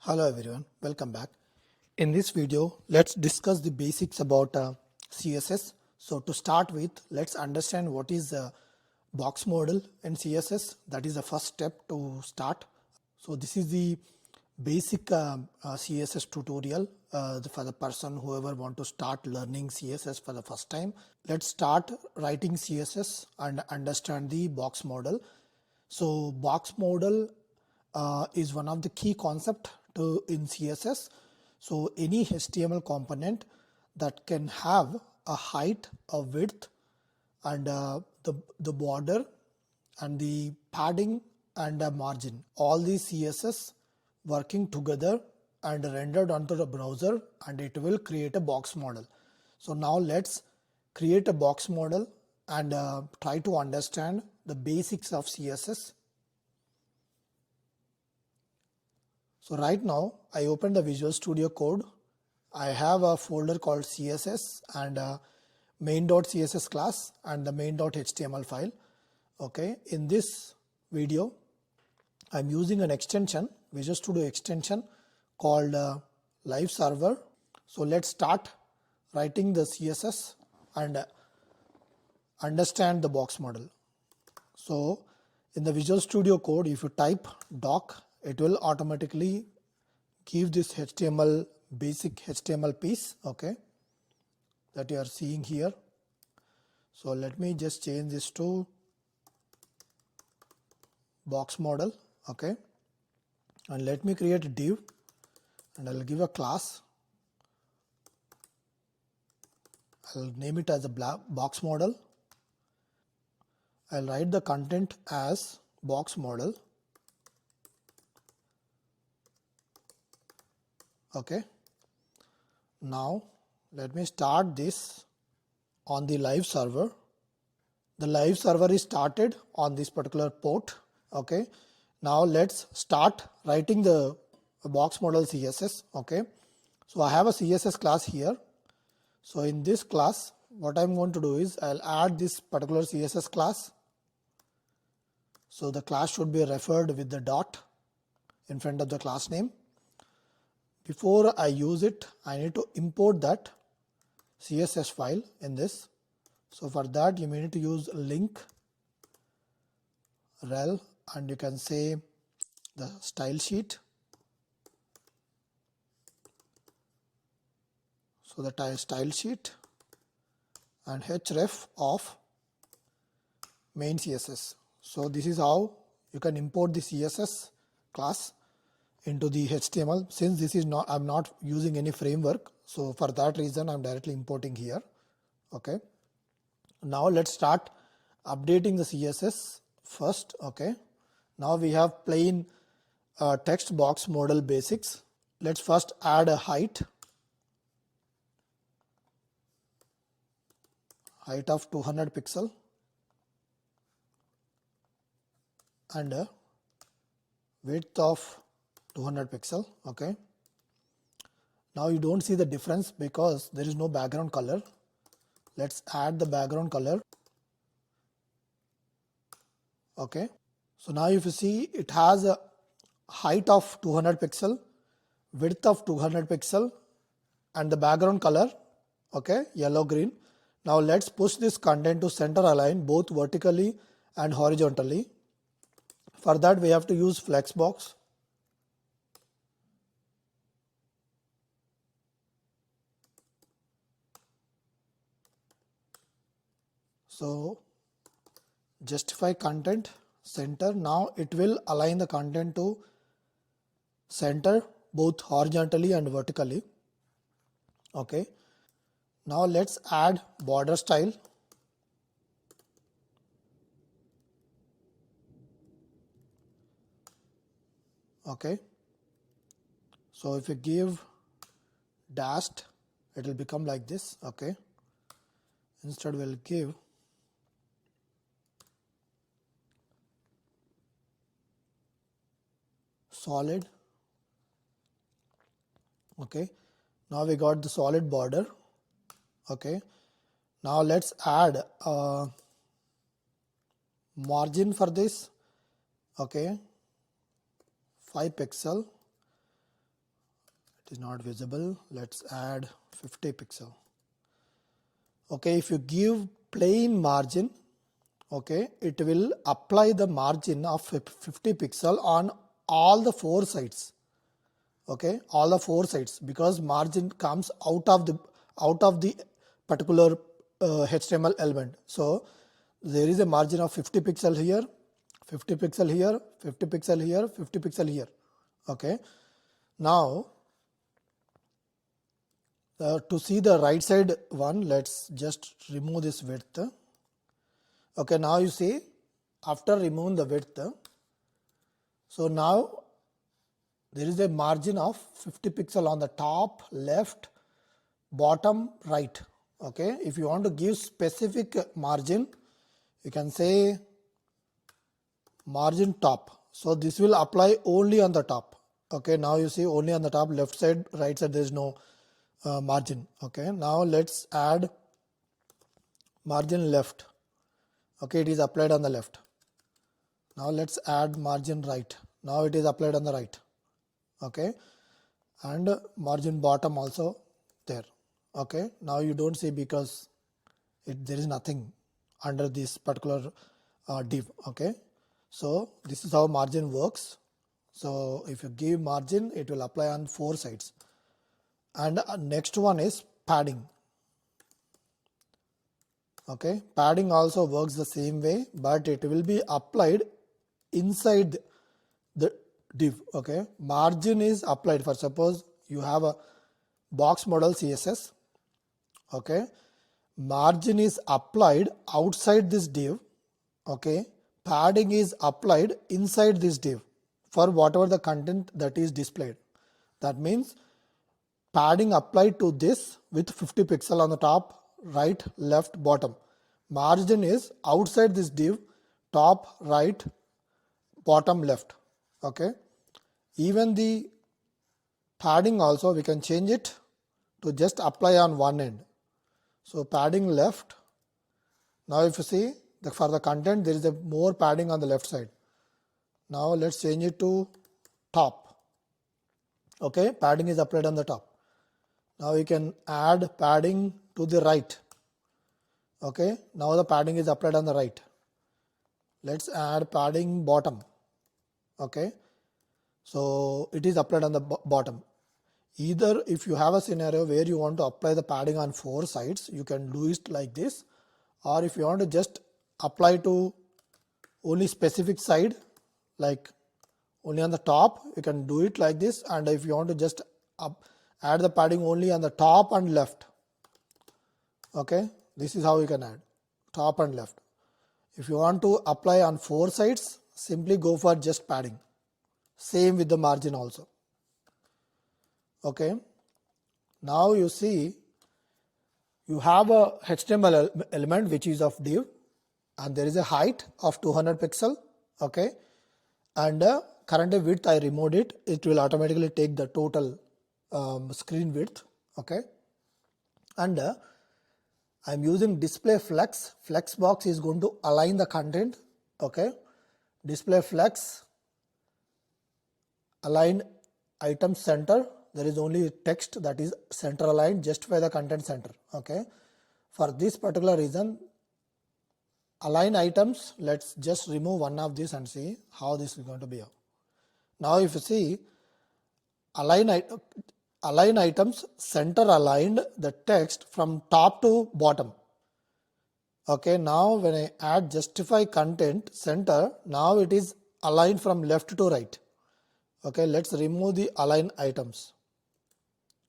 Hello everyone, welcome back. In this video, let's discuss the basics about CSS. So to start with, let's understand what is the box model in CSS. That is the first step to start. So this is the basic CSS tutorial for the person whoever want to start learning CSS for the first time. Let's start writing CSS and understand the box model. So box model is one of the key concept in CSS. So any HTML component that can have a height, a width, and the border and the padding and a margin. All these CSS working together and rendered onto the browser, and it will create a box model. So now let's create a box model and try to understand the basics of CSS. So right now I open the Visual Studio Code. I have a folder called CSS and main.css class and the main.html file. Okay, in this video I'm using an extension, Visual Studio extension called live server. So let's start writing the CSS and understand the box model. So in the Visual Studio Code, if you type doc, it will automatically give this HTML, basic HTML piece, okay, that you are seeing here. So let me just change this to box model, okay, and let me create a div and I'll give a class. I'll name it as a box model. I'll write the content as box model. Okay, now let me start this on the live server. The live server is started on this particular port. Okay, now let's start writing the box model CSS. Okay, so I have a CSS class here. So in this class, what I'm going to do is I'll add this particular CSS class. So the class should be referred with the dot in front of the class name. Before I use it, I need to import that CSS file in this. So for that, you may need to use link rel and you can say the style sheet. So the style sheet and href of main CSS. So this is how you can import the CSS class into the HTML. Since this is not, I'm not using any framework, so for that reason I'm directly importing here. Okay, now let's start updating the CSS first. Okay, now we have plain text box model basics. Let's first add a height of 200 pixel and a width of 200 pixel. Okay, now you don't see the difference because there is no background color. Let's add the background color. Okay, so now if you see, it has a height of 200 pixel, width of 200 pixel and the background color, okay, yellow green. Now let's push this content to center align both vertically and horizontally. For that we have to use flexbox. So justify content center. Now it will align the content to center both horizontally and vertically. Okay, now let's add border style. Okay, so if you give dashed, it will become like this. Okay, instead we'll give solid. Okay, now we got the solid border. Okay, now let's add a margin for this. Okay, 5 pixel It is not visible. Let's add 50 pixel. Okay, if you give plain margin, okay, it will apply the margin of 50 pixel on all the four sides. Okay, all the four sides, because margin comes out of the particular HTML element. So there is a margin of 50 pixel here, 50 pixel here, 50 pixel here, 50 pixel here. Okay, now to see the right side one, let's just remove this width. Okay, now you see after removing the width, so now there is a margin of 50 pixel on the top, left, bottom, right. Okay, if you want to give specific margin, you can say margin top. So this will apply only on the top. Okay, now you see only on the top, left side, right side, there is no margin. Okay, now let's add margin left. Okay, it is applied on the left. Now let's add margin right. Now it is applied on the right. Okay, and margin bottom also there. Okay, now you don't see because there is nothing under this particular div. Okay, so this is how margin works. So if you give margin, it will apply on four sides. And next one is padding. Okay, padding also works the same way, but it will be applied inside the div. Okay, margin is applied for, suppose you have a box model CSS. Okay, margin is applied outside this div. Okay, padding is applied inside this div for whatever the content that is displayed. That means padding applied to this with 50 pixel on the top, right, left, bottom. Margin is outside this div, top, right, bottom, left. Okay, even the padding also we can change it to just apply on one end. So padding left. Now if you see for the content, there is a more padding on the left side. Now let's change it to top. Okay, padding is applied on the top. Now we can add padding to the right. Okay, now the padding is applied on the right. Let's add padding bottom. Okay, so it is applied on the bottom. Either if you have a scenario where you want to apply the padding on four sides, you can do it like this, or if you want to just apply to only specific side, like only on the top, you can do it like this. And if you want to just add the padding only on the top and left, okay, this is how you can add top and left. If you want to apply on four sides, simply go for just padding. Same with the margin also. Okay, now you see you have a HTML element which is of div, and there is a height of 200 pixel. Okay, and current width I removed it. It will automatically take the total screen width. Okay, and I'm using display flex. Flex box is going to align the content. Okay, display flex, align item center. There is only text that is center aligned, justify the content center. Okay, for this particular reason, align items, let's just remove one of these and see how this is going to be. Now if you see align items, center aligned the text from top to bottom. Okay, now when I add justify content center, now it is aligned from left to right. Okay, let's remove the align items.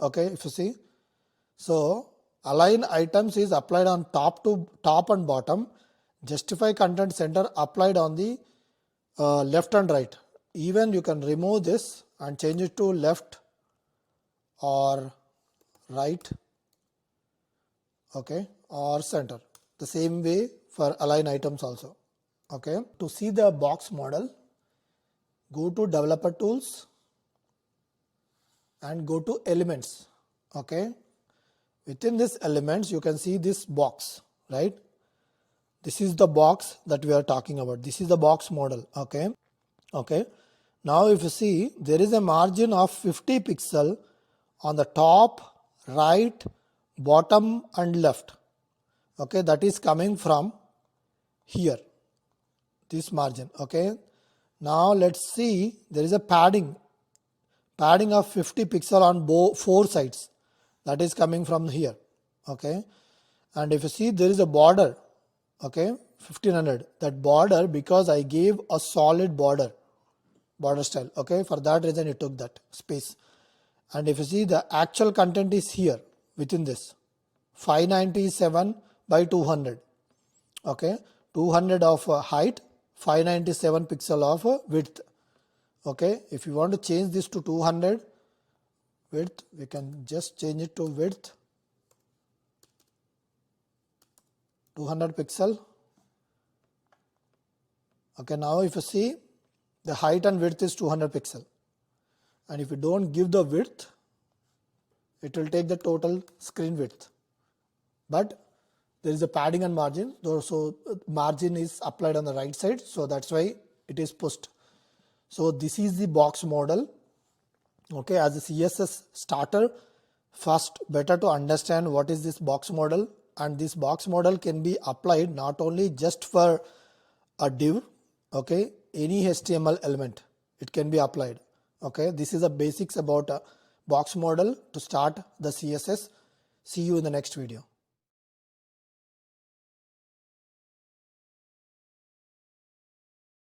Okay, if you see, so align items is applied on top and bottom, justify content center applied on the left and right. Even you can remove this and change it to left or right, okay, or center. The same way for align items also. Okay, to see the box model, go to developer tools and go to elements. Okay, within this elements you can see this box, right? This is the box that we are talking about. This is the box model. Okay, now if you see there is a margin of 50 pixel on the top, right, bottom and left. Okay, that is coming from here, this margin. Okay, now let's see, there is a padding of 50 pixel on four sides, that is coming from here. Okay, and if you see, there is a border. Okay, 1500, that border, because I gave a solid border style. Okay, for that reason it took that space. And if you see, the actual content is here within this 597 by 200. Okay, 200 of height, 597 pixel of width. Okay, if you want to change this to 200 width, we can just change it to width 200 pixel. Okay, now if you see, the height and width is 200 pixel. And if you don't give the width, it will take the total screen width. But there is a padding and margin, so margin is applied on the right side, so that's why it is pushed. So this is the box model. Okay, as a CSS starter, first better to understand what is this box model, and this box model can be applied not only just for a div, okay, any HTML element it can be applied. Okay, this is the basics about a box model to start the CSS. See you in the next video.